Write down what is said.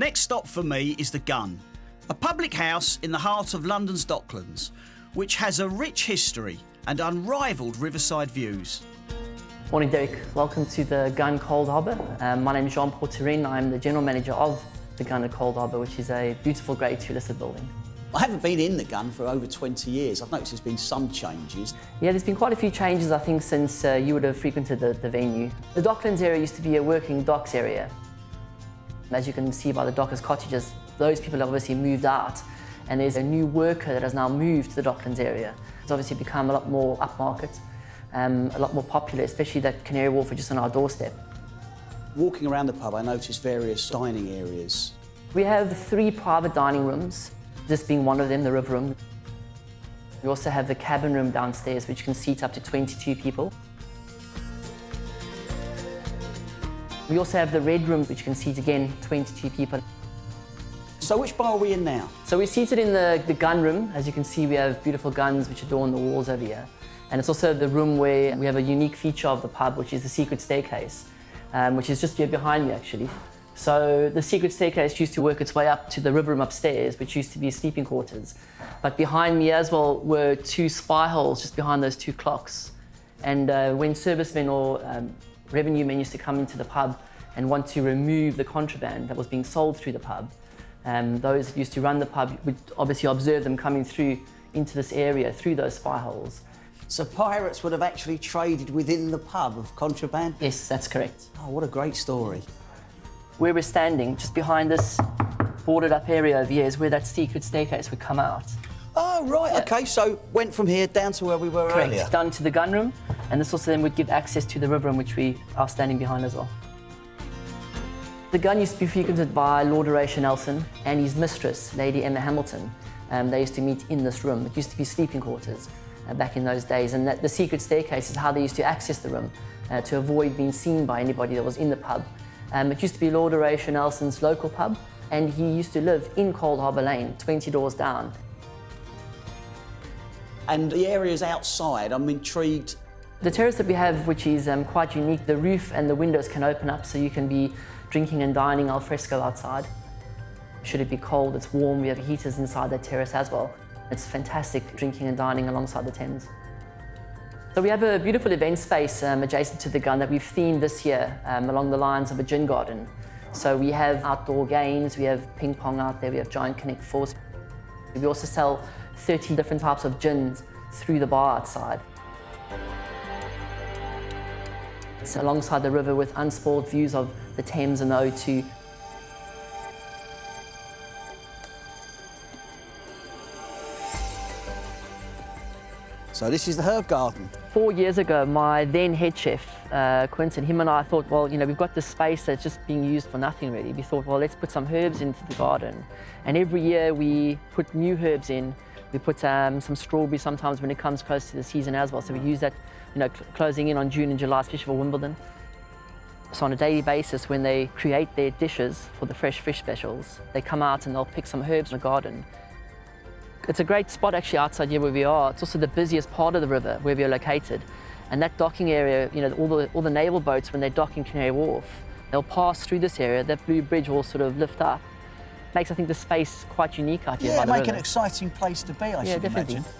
Next stop for me is the Gun, a public house in the heart of London's Docklands, which has a rich history and unrivalled riverside views. Morning, Derek. Welcome to the Gun Cold Harbour. My name is Jean-Paul Turin. I'm the General Manager of the Gun at Cold Harbour, which is a beautiful Grade 2 listed building. I haven't been in the Gun for over 20 years. I've noticed there's been some changes. Yeah, there's been quite a few changes, I think, since you would have frequented the venue. The Docklands area used to be a working docks area. As you can see by the dockers' cottages, those people have obviously moved out, and there's a new worker that has now moved to the Docklands area. It's obviously become a lot more upmarket, a lot more popular, especially that Canary Wharf are just on our doorstep. Walking around the pub, I noticed various dining areas. We have 3 private dining rooms, this being one of them, the River Room. We also have the cabin room downstairs, which can seat up to 22 people. We also have the Red Room, which can seat, again, 22 people. So which bar are we in now? So we're seated in the gun room. As you can see, we have beautiful guns which adorn the walls over here. And it's also the room where we have a unique feature of the pub, which is the secret staircase, which is just here behind me, actually. So the secret staircase used to work its way up to the River Room upstairs, which used to be sleeping quarters. But behind me as well were 2 spy holes just behind those 2 clocks. And when servicemen or revenue men used to come into the pub and want to remove the contraband that was being sold through the pub, those that used to run the pub would obviously observe them coming through into this area through those spy holes. So pirates would have actually traded within the pub of contraband? Yes, that's correct. Oh, what a great story. Where we're standing, just behind this boarded up area over here, is where that secret staircase would come out. Oh, right, Yeah. OK, so went from here down to where we were Correct. earlier. Down to the gun room, and this also then would give access to the River Room, which we are standing behind as well. The Gun used to be frequented by Lord Horatio Nelson and his mistress, Lady Emma Hamilton. They used to meet in this room. It used to be sleeping quarters back in those days, and the secret staircase is how they used to access the room to avoid being seen by anybody that was in the pub. It used to be Lord Horatio Nelson's local pub, and he used to live in Cold Harbour Lane, 20 doors down. And the areas outside, I'm intrigued. The terrace that we have, which is quite unique, the roof and the windows can open up so you can be drinking and dining al fresco outside. Should it be cold, it's warm, we have heaters inside that terrace as well. It's fantastic drinking and dining alongside the Thames. So we have a beautiful event space adjacent to the Gun that we've themed this year along the lines of a gin garden. So we have outdoor games, we have ping pong out there, we have giant Connect Fours. We also sell 13 different types of gins through the bar outside. It's alongside the river with unspoiled views of the Thames and the O2. So this is the herb garden. 4 years ago, my then head chef, Quentin, him and I thought, well, you know, we've got this space that's just being used for nothing really. We thought, well, let's put some herbs into the garden. And every year we put new herbs in. We put some strawberry sometimes when it comes close to the season as well. So we use that, you know, closing in on June and July, especially for Wimbledon. So on a daily basis, when they create their dishes for the fresh fish specials, they come out and they'll pick some herbs in the garden. It's a great spot actually outside here where we are. It's also the busiest part of the river where we are located. And that docking area, you know, all the naval boats, when they dock in Canary Wharf, they'll pass through this area. That blue bridge will sort of lift up. Makes, I think, the space quite unique out here by the river. Yeah, make an exciting place to be, I should definitely. imagine.